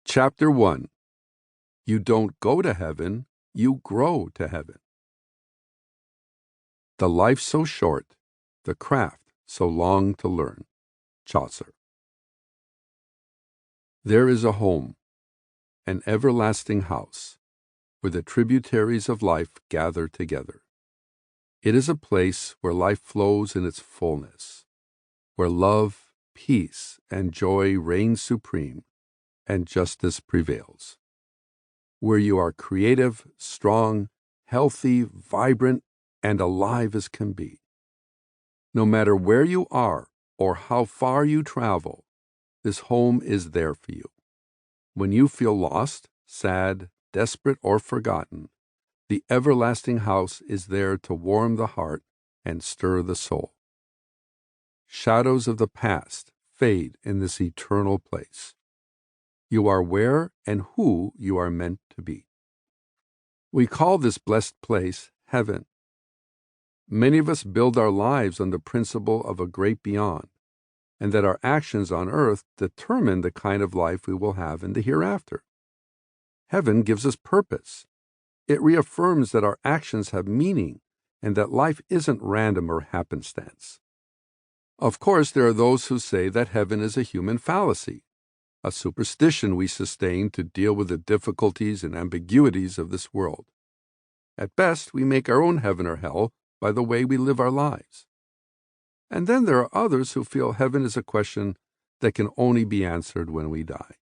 Chapter 1. You don't go to heaven, you grow to heaven. The life so short, the craft so long to learn. Chaucer. There is a home, an everlasting house, where the tributaries of life gather together. It is a place where life flows in its fullness, where love, peace, and joy reign supreme, and justice prevails. Where you are creative, strong, healthy, vibrant, and alive as can be. No matter where you are or how far you travel, this home is there for you. When you feel lost, sad, desperate, or forgotten, the everlasting house is there to warm the heart and stir the soul. Shadows of the past fade in this eternal place. You are where and who you are meant to be. We call this blessed place heaven. Many of us build our lives on the principle of a great beyond, and that our actions on earth determine the kind of life we will have in the hereafter. Heaven gives us purpose. It reaffirms that our actions have meaning and that life isn't random or happenstance. Of course, there are those who say that heaven is a human fallacy, a superstition we sustain to deal with the difficulties and ambiguities of this world. At best, we make our own heaven or hell by the way we live our lives. And then there are others who feel heaven is a question that can only be answered when we die.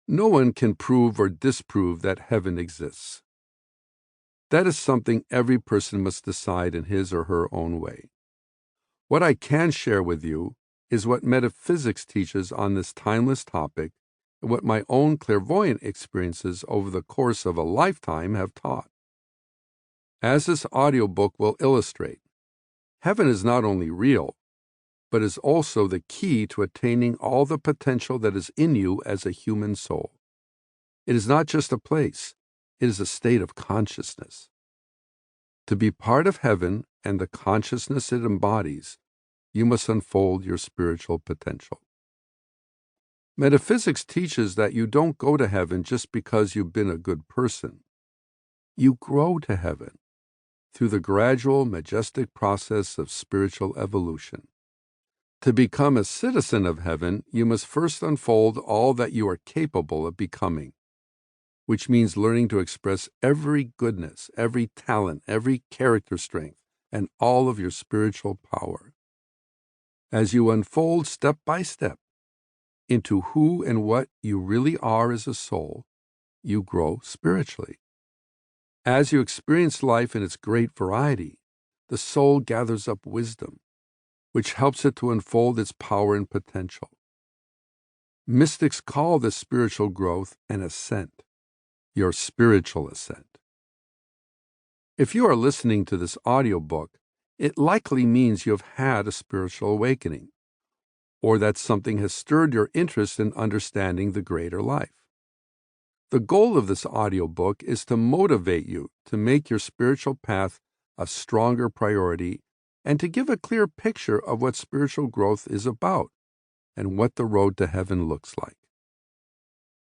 No one can prove or disprove that heaven exists. That is something every person must decide in his or her own way. What I can share with you is what metaphysics teaches on this timeless topic and what my own clairvoyant experiences over the course of a lifetime have taught. As this audiobook will illustrate, heaven is not only real, but is also the key to attaining all the potential that is in you as a human soul. It is not just a place, it is a state of consciousness. To be part of heaven and the consciousness it embodies, you must unfold your spiritual potential. Metaphysics teaches that you don't go to heaven just because you've been a good person. You grow to heaven through the gradual, majestic process of spiritual evolution. To become a citizen of heaven, you must first unfold all that you are capable of becoming, which means learning to express every goodness, every talent, every character strength, and all of your spiritual power. As you unfold step by step into who and what you really are as a soul, you grow spiritually. As you experience life in its great variety, the soul gathers up wisdom, which helps it to unfold its power and potential. Mystics call this spiritual growth an ascent, your spiritual ascent. If you are listening to this audiobook, it likely means you have had a spiritual awakening, or that something has stirred your interest in understanding the greater life. The goal of this audiobook is to motivate you to make your spiritual path a stronger priority and to give a clear picture of what spiritual growth is about and what the road to heaven looks like.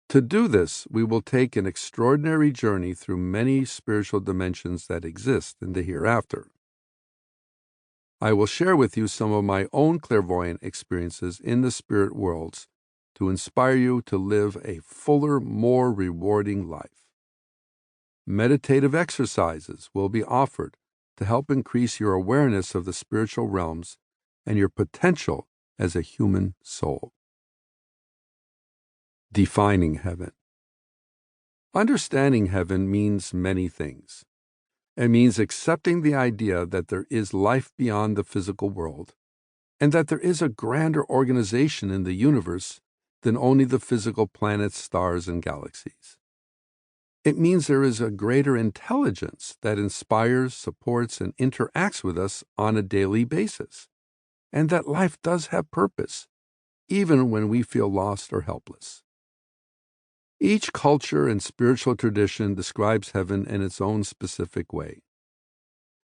To do this, we will take an extraordinary journey through many spiritual dimensions that exist in the hereafter. I will share with you some of my own clairvoyant experiences in the spirit worlds to inspire you to live a fuller, more rewarding life. Meditative exercises will be offered to help increase your awareness of the spiritual realms and your potential as a human soul. Defining heaven. Understanding heaven means many things. It means accepting the idea that there is life beyond the physical world, and that there is a grander organization in the universe than only the physical planets, stars, and galaxies. It means there is a greater intelligence that inspires, supports, and interacts with us on a daily basis, and that life does have purpose, even when we feel lost or helpless. Each culture and spiritual tradition describes heaven in its own specific way.